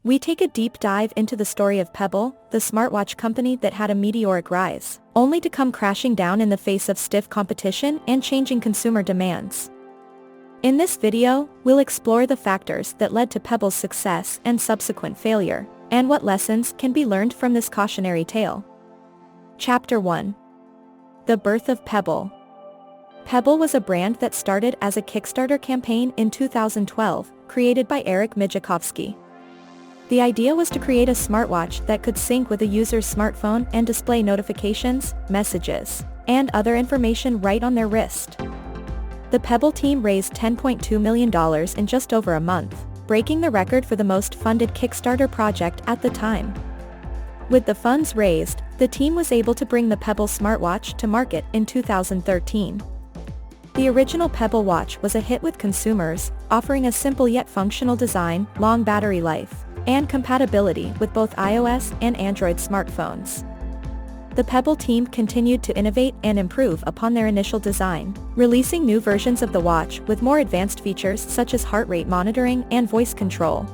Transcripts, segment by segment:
We take a deep dive into the story of Pebble, the smartwatch company that had a meteoric rise, only to come crashing down in the face of stiff competition and changing consumer demands. In this video, we'll explore the factors that led to Pebble's success and subsequent failure, and what lessons can be learned from this cautionary tale. Chapter 1. The birth of Pebble. Pebble was a brand that started as a Kickstarter campaign in 2012, created by Eric Mijakovsky. The idea was to create a smartwatch that could sync with a user's smartphone and display notifications, messages, and other information right on their wrist. The Pebble team raised $10.2 million in just over a month, breaking the record for the most funded Kickstarter project at the time. With the funds raised, the team was able to bring the Pebble smartwatch to market in 2013. The original Pebble watch was a hit with consumers, offering a simple yet functional design, long battery life, and compatibility with both iOS and Android smartphones. The Pebble team continued to innovate and improve upon their initial design, releasing new versions of the watch with more advanced features such as heart rate monitoring and voice control.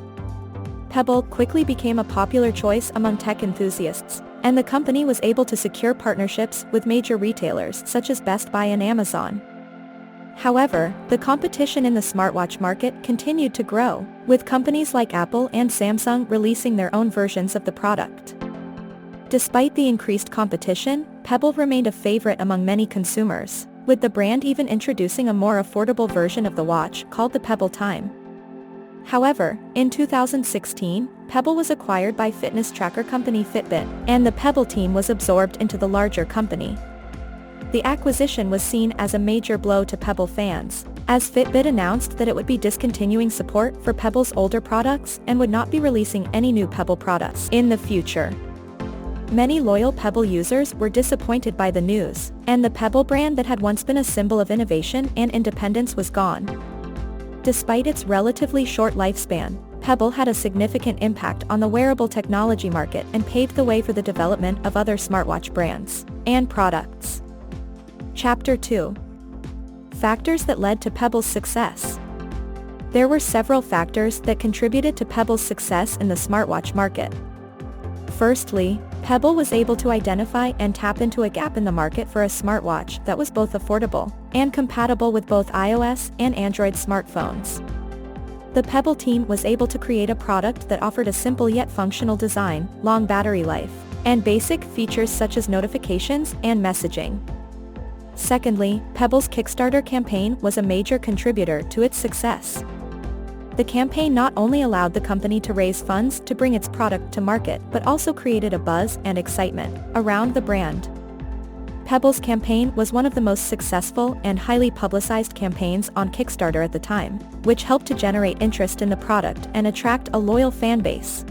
Pebble quickly became a popular choice among tech enthusiasts, and the company was able to secure partnerships with major retailers such as Best Buy and Amazon. However, the competition in the smartwatch market continued to grow, with companies like Apple and Samsung releasing their own versions of the product. Despite the increased competition, Pebble remained a favorite among many consumers, with the brand even introducing a more affordable version of the watch called the Pebble Time. However, in 2016, Pebble was acquired by fitness tracker company Fitbit, and the Pebble team was absorbed into the larger company. The acquisition was seen as a major blow to Pebble fans, as Fitbit announced that it would be discontinuing support for Pebble's older products and would not be releasing any new Pebble products in the future. Many loyal Pebble users were disappointed by the news, and the Pebble brand that had once been a symbol of innovation and independence was gone. Despite its relatively short lifespan, Pebble had a significant impact on the wearable technology market and paved the way for the development of other smartwatch brands and products. Chapter 2. Factors that led to Pebble's success. There were several factors that contributed to Pebble's success in the smartwatch market. Firstly, Pebble was able to identify and tap into a gap in the market for a smartwatch that was both affordable and compatible with both iOS and Android smartphones. The Pebble team was able to create a product that offered a simple yet functional design, long battery life, and basic features such as notifications and messaging. Secondly, Pebble's Kickstarter campaign was a major contributor to its success. The campaign not only allowed the company to raise funds to bring its product to market but also created a buzz and excitement around the brand. Pebble's campaign was one of the most successful and highly publicized campaigns on Kickstarter at the time, which helped to generate interest in the product and attract a loyal fan base.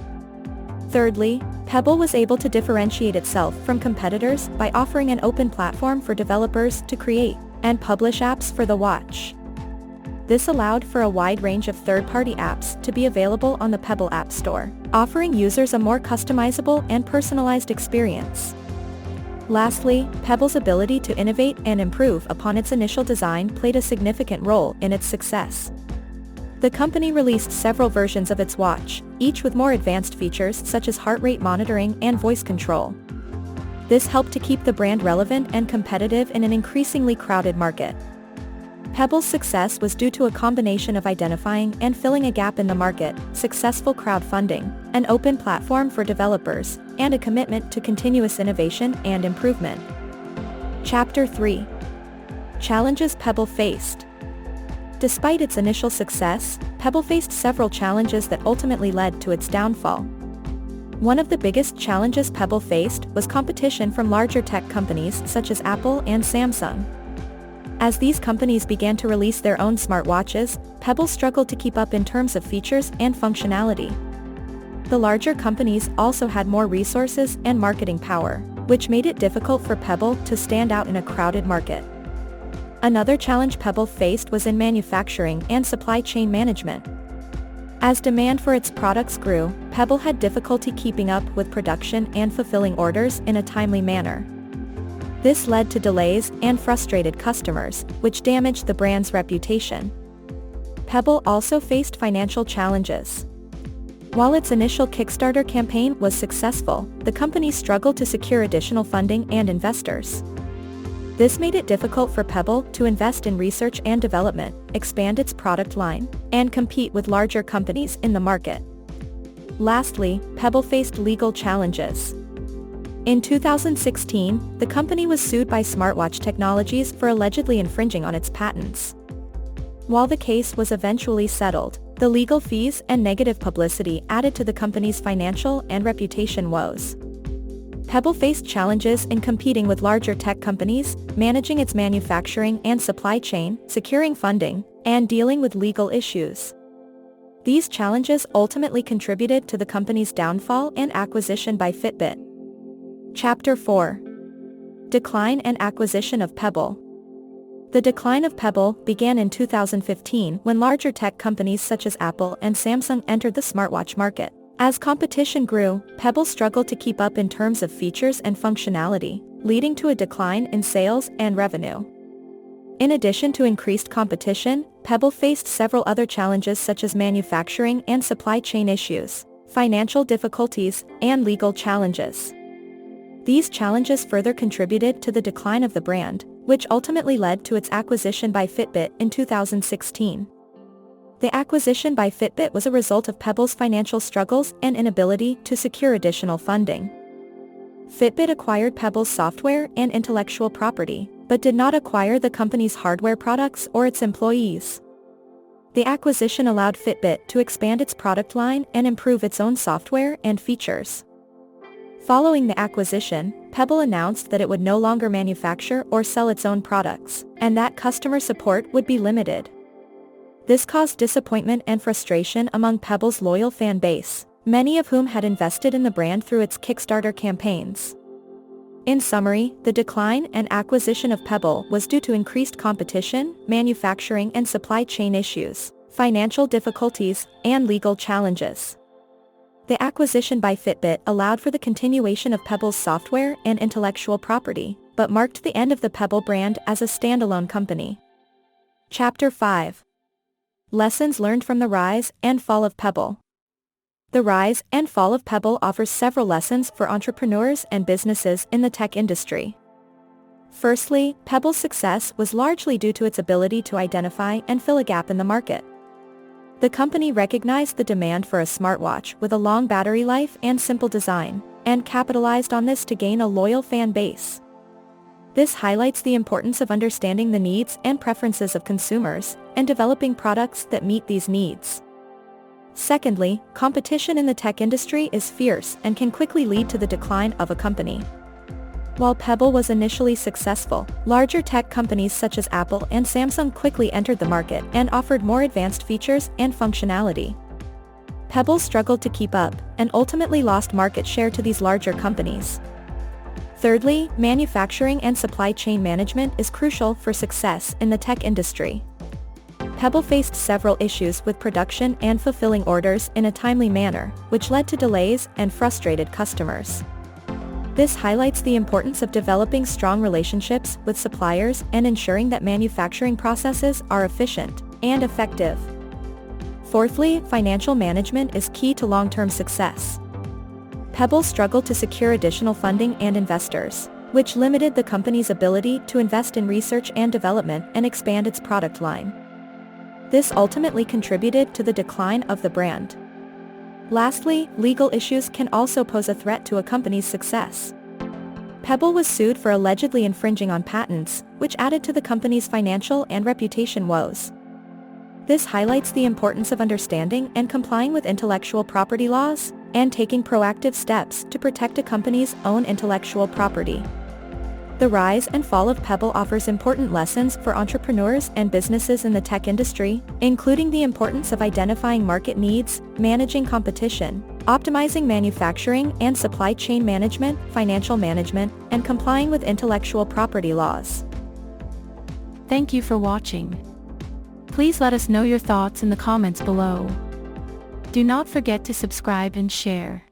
Thirdly, Pebble was able to differentiate itself from competitors by offering an open platform for developers to create and publish apps for the watch. This allowed for a wide range of third-party apps to be available on the Pebble App Store, offering users a more customizable and personalized experience. Lastly, Pebble's ability to innovate and improve upon its initial design played a significant role in its success. The company released several versions of its watch, each with more advanced features such as heart rate monitoring and voice control. This helped to keep the brand relevant and competitive in an increasingly crowded market. Pebble's success was due to a combination of identifying and filling a gap in the market, successful crowdfunding, an open platform for developers, and a commitment to continuous innovation and improvement. Chapter 3. Challenges Pebble faced. Despite its initial success, Pebble faced several challenges that ultimately led to its downfall. One of the biggest challenges Pebble faced was competition from larger tech companies such as Apple and Samsung. As these companies began to release their own smartwatches, Pebble struggled to keep up in terms of features and functionality. The larger companies also had more resources and marketing power, which made it difficult for Pebble to stand out in a crowded market. Another challenge Pebble faced was in manufacturing and supply chain management. As demand for its products grew, Pebble had difficulty keeping up with production and fulfilling orders in a timely manner. This led to delays and frustrated customers, which damaged the brand's reputation. Pebble also faced financial challenges. While its initial Kickstarter campaign was successful, the company struggled to secure additional funding and investors. This made it difficult for Pebble to invest in research and development, expand its product line, and compete with larger companies in the market. Lastly, Pebble faced legal challenges. In 2016, the company was sued by Smartwatch Technologies for allegedly infringing on its patents. While the case was eventually settled, the legal fees and negative publicity added to the company's financial and reputation woes. Pebble faced challenges in competing with larger tech companies, managing its manufacturing and supply chain, securing funding, and dealing with legal issues. These challenges ultimately contributed to the company's downfall and acquisition by Fitbit. Chapter 4. Decline and acquisition of Pebble. The decline of Pebble began in 2015 when larger tech companies such as Apple and Samsung entered the smartwatch market. As competition grew, Pebble struggled to keep up in terms of features and functionality, leading to a decline in sales and revenue. In addition to increased competition, Pebble faced several other challenges such as manufacturing and supply chain issues, financial difficulties, and legal challenges. These challenges further contributed to the decline of the brand, which ultimately led to its acquisition by Fitbit in 2016. The acquisition by Fitbit was a result of Pebble's financial struggles and inability to secure additional funding. Fitbit acquired Pebble's software and intellectual property, but did not acquire the company's hardware products or its employees. The acquisition allowed Fitbit to expand its product line and improve its own software and features. Following the acquisition, Pebble announced that it would no longer manufacture or sell its own products, and that customer support would be limited. This caused disappointment and frustration among Pebble's loyal fan base, many of whom had invested in the brand through its Kickstarter campaigns. In summary, the decline and acquisition of Pebble was due to increased competition, manufacturing and supply chain issues, financial difficulties, and legal challenges. The acquisition by Fitbit allowed for the continuation of Pebble's software and intellectual property, but marked the end of the Pebble brand as a standalone company. Chapter 5. Lessons learned from the rise and fall of Pebble. The rise and fall of Pebble offers several lessons for entrepreneurs and businesses in the tech industry. Firstly, Pebble's success was largely due to its ability to identify and fill a gap in the market. The company recognized the demand for a smartwatch with a long battery life and simple design, and capitalized on this to gain a loyal fan base. This highlights the importance of understanding the needs and preferences of consumers, and developing products that meet these needs. Secondly, competition in the tech industry is fierce and can quickly lead to the decline of a company. While Pebble was initially successful, larger tech companies such as Apple and Samsung quickly entered the market and offered more advanced features and functionality. Pebble struggled to keep up, and ultimately lost market share to these larger companies. Thirdly, manufacturing and supply chain management is crucial for success in the tech industry. Pebble faced several issues with production and fulfilling orders in a timely manner, which led to delays and frustrated customers. This highlights the importance of developing strong relationships with suppliers and ensuring that manufacturing processes are efficient and effective. Fourthly, financial management is key to long-term success. Pebble struggled to secure additional funding and investors, which limited the company's ability to invest in research and development and expand its product line. This ultimately contributed to the decline of the brand. Lastly, legal issues can also pose a threat to a company's success. Pebble was sued for allegedly infringing on patents, which added to the company's financial and reputation woes. This highlights the importance of understanding and complying with intellectual property laws, and taking proactive steps to protect a company's own intellectual property. The rise and fall of Pebble offers important lessons for entrepreneurs and businesses in the tech industry, including the importance of identifying market needs, managing competition, optimizing manufacturing and supply chain management, financial management, and complying with intellectual property laws. Thank you for watching. Please let us know your thoughts in the comments below. Do not forget to subscribe and share.